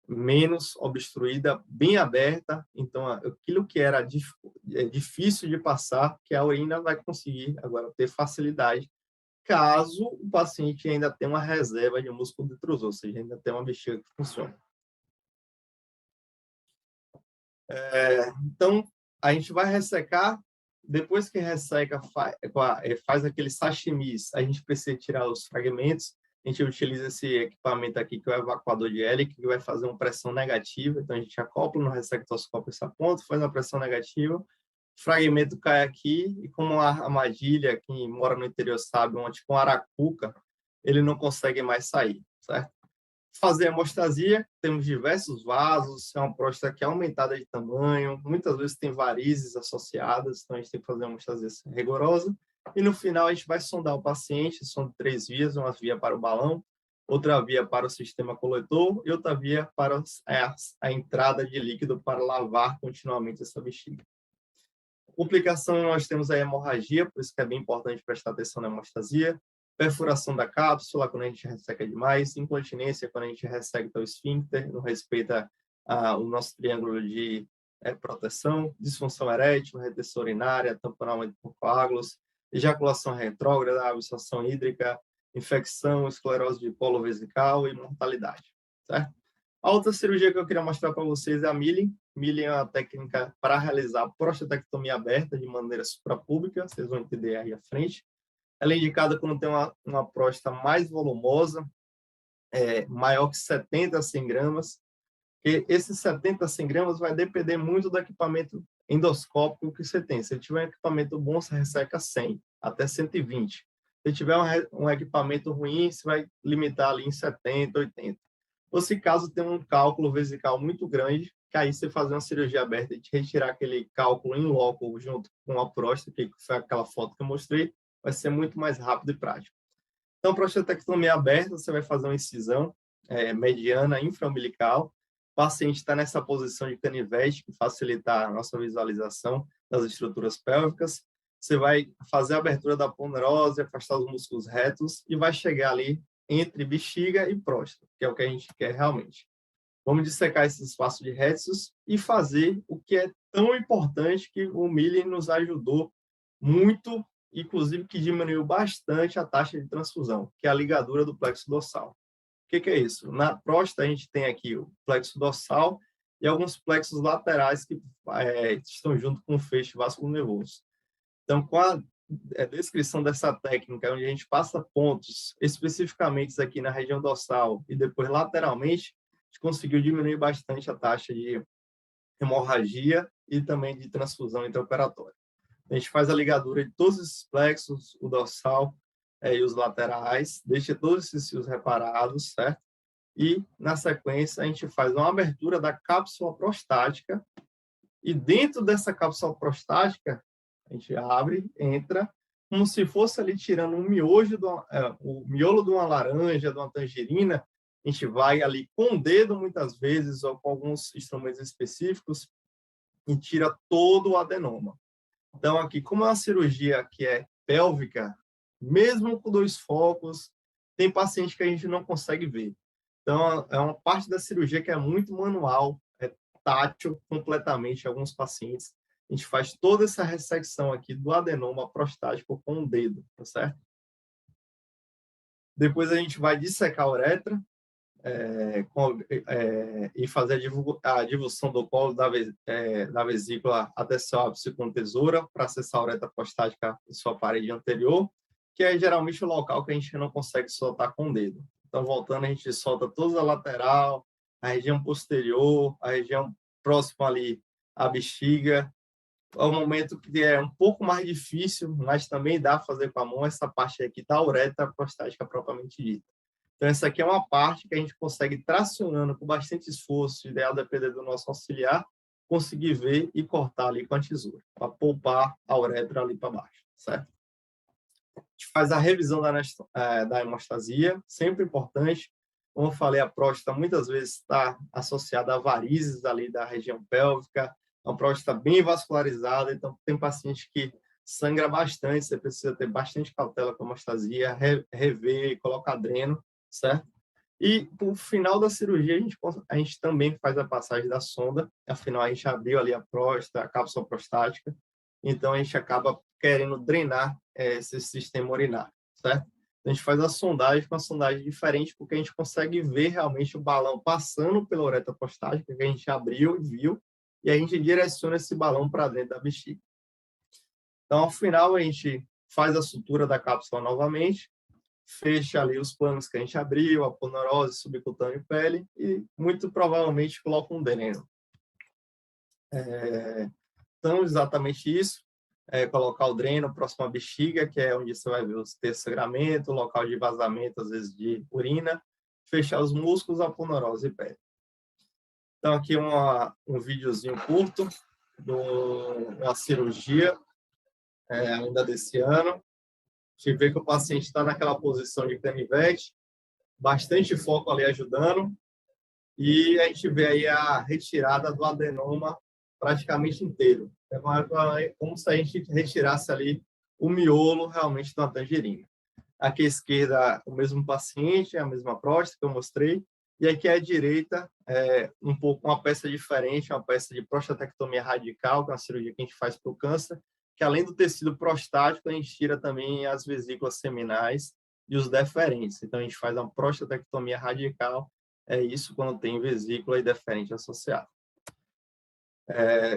menos obstruída, bem aberta. Então, aquilo que era difícil de passar, que a urina vai conseguir agora ter facilidade, caso o paciente ainda tenha uma reserva de músculo detrusor, ou seja, ainda tem uma bexiga que funciona. Então, a gente vai ressecar. Depois que resseca, faz aquele sashimis, a gente precisa tirar os fragmentos. A gente utiliza esse equipamento aqui, que é o evacuador de Ehrlich, que vai fazer uma pressão negativa. Então, a gente acopla no ressectoscópio essa ponta, faz uma pressão negativa, o fragmento cai aqui, e como a armadilha, quem mora no interior sabe, tipo uma aracuca, ele não consegue mais sair, certo? Fazer a hemostasia, temos diversos vasos, é uma próstata que é aumentada de tamanho, muitas vezes tem varizes associadas, então a gente tem que fazer uma hemostasia rigorosa. E no final a gente vai sondar o paciente, são 3 vias, uma via para o balão, outra via para o sistema coletor e outra via para a entrada de líquido para lavar continuamente essa bexiga. Complicação, nós temos a hemorragia, por isso que é bem importante prestar atenção na hemostasia. Perfuração da cápsula, quando a gente resseca demais. Incontinência, quando a gente resseca o esfíncter, não respeita o nosso triângulo de proteção. Disfunção erétil, retenção urinária, tamponamento por coágulos, ejaculação retrógrada, absorção hídrica, infecção, esclerose de polo vesical e mortalidade, certo? A outra cirurgia que eu queria mostrar para vocês é a milling. Milling é uma técnica para realizar prostatectomia aberta de maneira suprapúbica, vocês vão entender aí à frente. Ela é indicada quando tem uma próstata mais volumosa, maior que 70 a 100 gramas. E esses 70 a 100 gramas vai depender muito do equipamento endoscópico que você tem. Se tiver um equipamento bom, você resseca 100 até 120. Se tiver um equipamento ruim, você vai limitar ali em 70, 80. Ou se caso tem um cálculo vesical muito grande, que aí você fazer uma cirurgia aberta e retirar aquele cálculo em loco junto com a próstata, que foi aquela foto que eu mostrei, vai ser muito mais rápido e prático. Então, prostatectomia aberta, você vai fazer uma incisão mediana infraumbilical. O paciente está nessa posição de canivete, que facilita a nossa visualização das estruturas pélvicas. Você vai fazer a abertura da ponerose, afastar os músculos retos e vai chegar ali entre bexiga e próstata, que é o que a gente quer realmente. Vamos dissecar esse espaço de Hertzius e fazer o que é tão importante que o Millen nos ajudou muito, inclusive que diminuiu bastante a taxa de transfusão, que é a ligadura do plexo dorsal. O que é isso? Na próstata, a gente tem aqui o plexo dorsal e alguns plexos laterais que estão junto com o feixe vascular nervoso. Então, com a descrição dessa técnica, onde a gente passa pontos especificamente aqui na região dorsal e depois lateralmente, a gente conseguiu diminuir bastante a taxa de hemorragia e também de transfusão intraoperatória. A gente faz a ligadura de todos esses plexos, o dorsal e os laterais, deixa todos esses fios reparados, certo? E, na sequência, a gente faz uma abertura da cápsula prostática e dentro dessa cápsula prostática, a gente abre, entra, como se fosse ali tirando um miojo o miolo de uma laranja, de uma tangerina. A gente vai ali com o dedo, muitas vezes, ou com alguns instrumentos específicos, e tira todo o adenoma. Então, aqui, como é uma cirurgia que é pélvica, mesmo com 2 focos, tem paciente que a gente não consegue ver. Então, é uma parte da cirurgia que é muito manual, é tátil completamente em alguns pacientes. A gente faz toda essa ressecção aqui do adenoma prostático com o dedo, tá certo? Depois a gente vai dissecar a uretra e fazer a divulsão do colo da vesícula até seu ápice com tesoura para acessar a uretra prostática em sua parede anterior, que é geralmente o local que a gente não consegue soltar com o dedo. Então, voltando, a gente solta toda a lateral, a região posterior, a região próxima ali à bexiga. É um momento que é um pouco mais difícil, mas também dá para fazer com a mão essa parte aqui da uretra prostática propriamente dita. Então, essa aqui é uma parte que a gente consegue, tracionando com bastante esforço, ideal depender do nosso auxiliar, conseguir ver e cortar ali com a tesoura, para poupar a uretra ali para baixo, certo? A gente faz a revisão da hemostasia, sempre importante. Como eu falei, a próstata muitas vezes está associada a varizes ali da região pélvica, uma próstata bem vascularizada, então tem paciente que sangra bastante, você precisa ter bastante cautela com a hemostasia, rever, colocar dreno, certo? E, no final da cirurgia, a gente também faz a passagem da sonda, afinal, a gente abriu ali a próstata, a cápsula prostática, então a gente acaba querendo drenar esse sistema urinário, certo? A gente faz a sondagem com uma sondagem diferente, porque a gente consegue ver realmente o balão passando pela uretra prostática, que a gente abriu e viu, e a gente direciona esse balão para dentro da bexiga. Então, ao final, a gente faz a sutura da cápsula novamente, fecha ali os planos que a gente abriu, a ponerose, subcutânea e pele, e muito provavelmente coloca um dreno. Então, exatamente isso. Colocar o dreno próximo à bexiga, que é onde você vai ver os terços de sangramento, local de vazamento, às vezes de urina, fechar os músculos, a ponerose e pele. Então, aqui um videozinho curto da cirurgia, ainda desse ano. A gente vê que o paciente está naquela posição de canivete, bastante foco ali ajudando, e a gente vê aí a retirada do adenoma praticamente inteiro. É como se a gente retirasse ali o miolo realmente de uma tangerina. Aqui à esquerda, o mesmo paciente, a mesma próstata que eu mostrei, e aqui à direita, uma peça diferente, uma peça de prostatectomia radical, que é uma cirurgia que a gente faz para o câncer, que além do tecido prostático, a gente tira também as vesículas seminais e os deferentes. Então, a gente faz uma prostatectomia radical, é isso quando tem vesícula e deferente associado.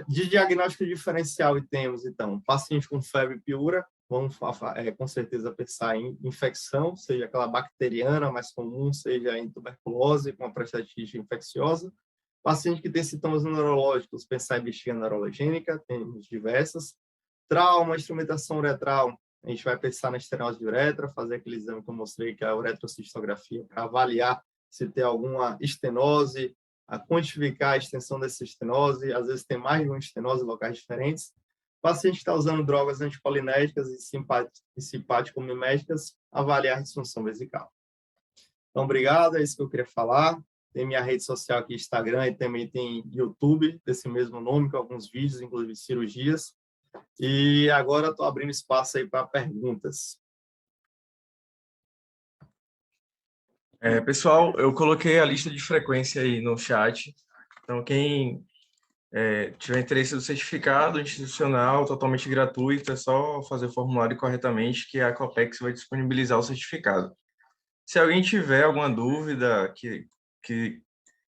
De diagnóstico diferencial, e temos, então, paciente com febre piúria, vamos com certeza pensar em infecção, seja aquela bacteriana mais comum, seja em tuberculose, com a prostatite infecciosa. Paciente que tem sintomas neurológicos, pensar em bexiga neurologênica, temos diversas. Trauma, instrumentação uretral, a gente vai pensar na estenose de uretra, fazer aquele exame que eu mostrei, que é a uretrocistografia, para avaliar se tem alguma estenose, a quantificar a extensão dessa estenose, às vezes tem mais de uma estenose em locais diferentes. O paciente que está usando drogas anticolinérgicas e simpático-miméticas, avaliar a disfunção vesical. Então, obrigado, é isso que eu queria falar. Tem minha rede social aqui, Instagram, e também tem YouTube, desse mesmo nome, com alguns vídeos, inclusive cirurgias. E agora estou abrindo espaço aí para perguntas. Pessoal, eu coloquei a lista de frequência aí no chat. Então, quem tiver interesse do certificado institucional, totalmente gratuito, é só fazer o formulário corretamente que a Copex vai disponibilizar o certificado. Se alguém tiver alguma dúvida, que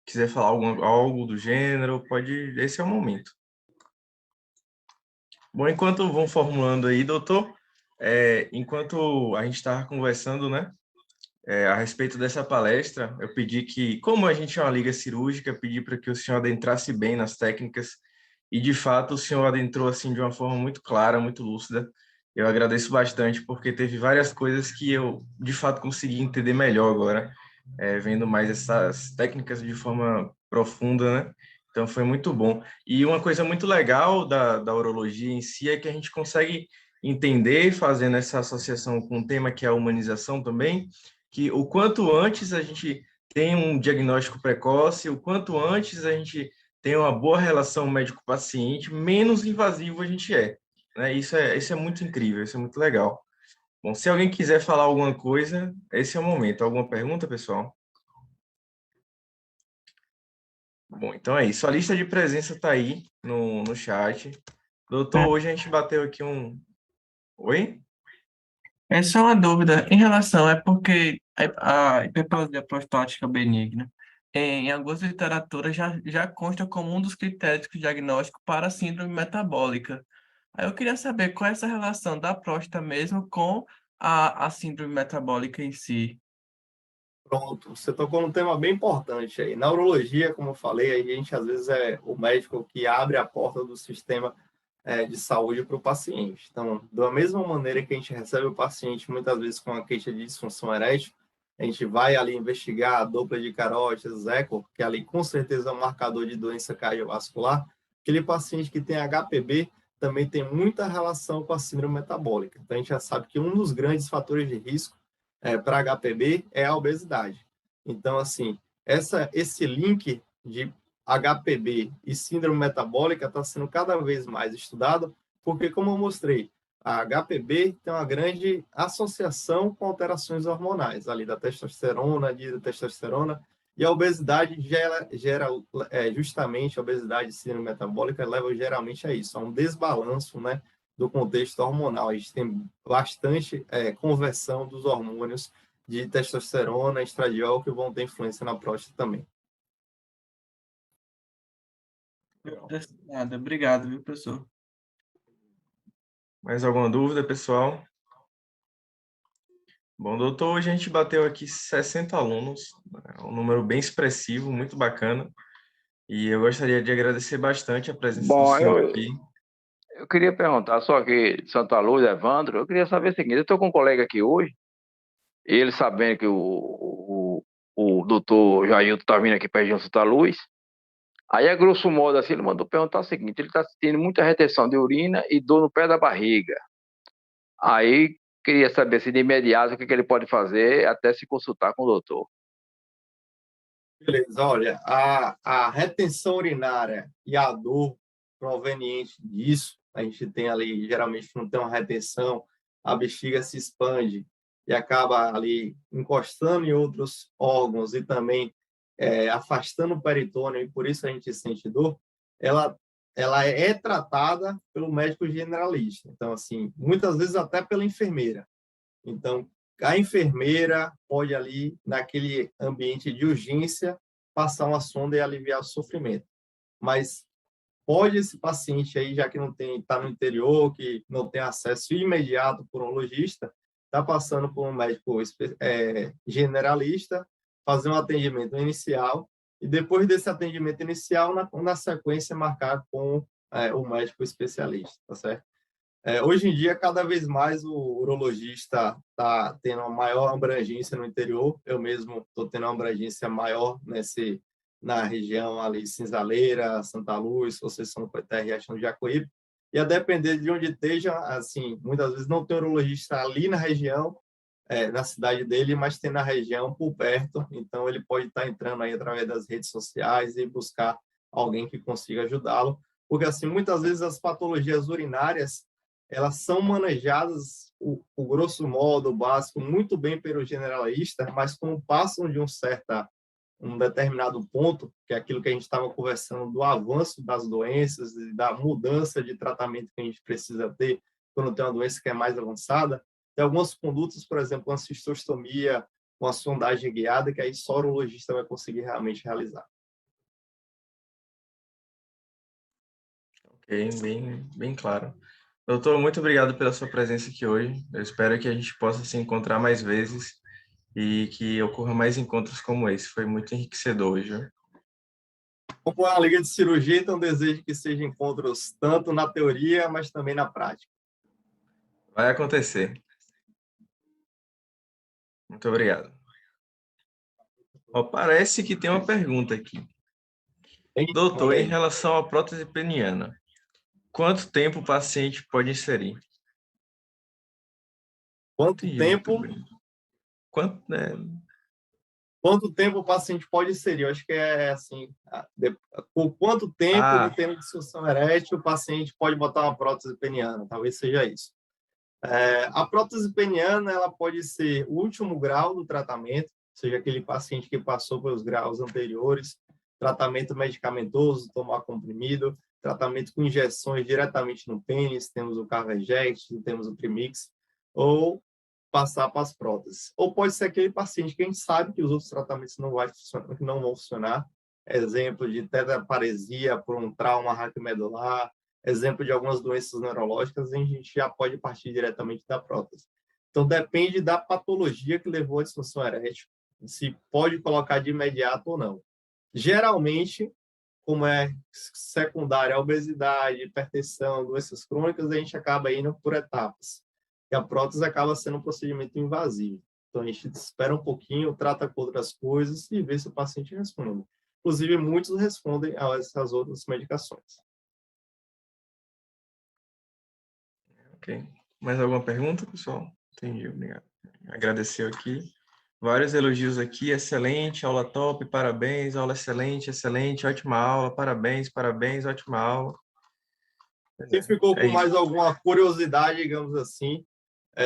quiser falar algo do gênero, esse é o momento. Bom, enquanto vão formulando aí, doutor, enquanto a gente estava conversando, né, a respeito dessa palestra, eu pedi que, como a gente é uma liga cirúrgica, pedi para que o senhor adentrasse bem nas técnicas, e de fato o senhor adentrou assim de uma forma muito clara, muito lúcida. Eu agradeço bastante, porque teve várias coisas que eu de fato consegui entender melhor agora, vendo mais essas técnicas de forma profunda, né? Então foi muito bom. E uma coisa muito legal da urologia em si é que a gente consegue entender, fazendo essa associação com um tema que é a humanização também, que o quanto antes a gente tem um diagnóstico precoce, o quanto antes a gente tem uma boa relação médico-paciente, menos invasivo a gente é. Né? Isso é muito incrível, isso é muito legal. Bom, se alguém quiser falar alguma coisa, esse é o momento. Alguma pergunta, pessoal? Bom, então é isso. A lista de presença está aí no chat. Doutor, hoje a gente bateu aqui um... Oi? É só uma dúvida em relação, é porque a hiperplasia prostática benigna, em algumas literaturas já consta como um dos critérios de diagnóstico para a síndrome metabólica. Aí eu queria saber qual é essa relação da próstata mesmo com a síndrome metabólica em si. Pronto, você tocou num tema bem importante aí. Na urologia, como eu falei, a gente às vezes é o médico que abre a porta do sistema de saúde para o paciente. Então, da mesma maneira que a gente recebe o paciente muitas vezes com a queixa de disfunção erétil, a gente vai ali investigar a dupla de carótidas, eco, que ali com certeza é um marcador de doença cardiovascular. Aquele paciente que tem HPB também tem muita relação com a síndrome metabólica. Então, a gente já sabe que um dos grandes fatores de risco para HPB é a obesidade. Então, assim, esse link de HPB e síndrome metabólica está sendo cada vez mais estudado, porque, como eu mostrei, a HPB tem uma grande associação com alterações hormonais, ali da testosterona, dihidrotestosterona, e a obesidade gera justamente, a obesidade e síndrome metabólica leva geralmente a isso, a um desbalanço, né, do contexto hormonal. A gente tem bastante conversão dos hormônios de testosterona e estradiol que vão ter influência na próstata também. Nada, obrigado, viu, professor? Mais alguma dúvida, pessoal? Bom, doutor, hoje a gente bateu aqui 60 alunos, um número bem expressivo, muito bacana. E eu gostaria de agradecer bastante a presença do Bom, senhor aqui. eu queria perguntar, só que de Santa Luz, Evandro, eu queria saber o seguinte, eu estou com um colega aqui hoje, ele sabendo que o doutor Jailton está vindo aqui para a região de Santa Luz, aí a grosso modo assim, ele mandou perguntar o seguinte, ele está tendo muita retenção de urina e dor no pé da barriga. Aí queria saber se de imediato o que ele pode fazer até se consultar com o doutor. Beleza, olha, a retenção urinária e a dor proveniente disso, a gente tem ali, geralmente não tem uma retenção, a bexiga se expande e acaba ali encostando em outros órgãos e também afastando o peritônio, e por isso a gente sente dor, ela é tratada pelo médico generalista. Então, assim, muitas vezes até pela enfermeira. Então, a enfermeira pode ali, naquele ambiente de urgência, passar uma sonda e aliviar o sofrimento. Mas pode esse paciente aí, já que não tem, está no interior, que não tem acesso imediato por um urologista, está passando por um médico generalista, fazer um atendimento inicial e depois desse atendimento inicial, na sequência, marcar com o médico especialista, tá certo? Hoje em dia, cada vez mais o urologista está tendo uma maior abrangência no interior. Eu mesmo estou tendo uma abrangência maior na região ali, Cinzaleira, Santa Luz, Conceição do Coité, Riachão do Jacuípe. E a depender de onde esteja, assim, muitas vezes não tem urologista ali na região, na cidade dele, mas tem na região por perto, então ele pode estar entrando aí através das redes sociais e buscar alguém que consiga ajudá-lo, porque assim, muitas vezes as patologias urinárias, elas são manejadas, o grosso modo, o básico, muito bem pelo generalista, mas como passam de um determinado ponto, que é aquilo que a gente estava conversando, do avanço das doenças, da mudança de tratamento que a gente precisa ter quando tem uma doença que é mais avançada, tem algumas condutas, por exemplo, uma cistostomia, uma sondagem guiada, que aí só o urologista vai conseguir realmente realizar. Ok, bem claro. Doutor, muito obrigado pela sua presença aqui hoje. Eu espero que a gente possa se encontrar mais vezes e que ocorra mais encontros como esse. Foi muito enriquecedor hoje, viu? Como é uma liga de cirurgia, então desejo que sejam encontros tanto na teoria, mas também na prática. Vai acontecer. Muito obrigado. Ó, parece que tem uma pergunta aqui. Doutor, em relação à prótese peniana, quanto tempo o paciente pode inserir? Quanto tempo o paciente pode inserir? Eu acho que é assim, por quanto tempo de tempo de disfunção erétil o paciente pode botar uma prótese peniana? Talvez seja isso. A prótese peniana, ela pode ser o último grau do tratamento, seja aquele paciente que passou pelos graus anteriores, tratamento medicamentoso, tomar comprimido, tratamento com injeções diretamente no pênis, temos o Carveject, temos o Trimix, ou passar para as próteses. Ou pode ser aquele paciente que a gente sabe que os outros tratamentos não vão funcionar, exemplo de tetraparesia por um trauma raquiomedular, exemplo de algumas doenças neurológicas, a gente já pode partir diretamente da prótese. Então, depende da patologia que levou à disfunção erétil, se pode colocar de imediato ou não. Geralmente, como é secundária a obesidade, hipertensão, doenças crônicas, a gente acaba indo por etapas. E a prótese acaba sendo um procedimento invasivo. Então, a gente espera um pouquinho, trata com outras coisas e vê se o paciente responde. Inclusive, muitos respondem a essas outras medicações. Ok. Mais alguma pergunta, pessoal? Entendi, obrigado. Agradeceu aqui. Vários elogios aqui. Excelente, aula top, parabéns. Aula excelente, excelente, ótima aula. Parabéns, parabéns, ótima aula. Quem ficou com mais alguma curiosidade, digamos assim,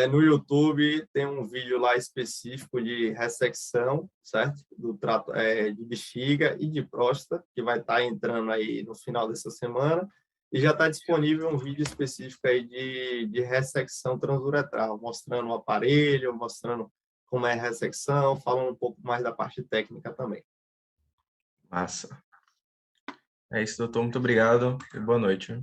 no YouTube tem um vídeo lá específico de ressecção, certo? Do trato de bexiga e de próstata, que vai estar entrando aí no final dessa semana. E já está disponível um vídeo específico aí de ressecção transuretral, mostrando o aparelho, mostrando como é a ressecção, falando um pouco mais da parte técnica também. Massa. É isso, doutor. Muito obrigado e boa noite.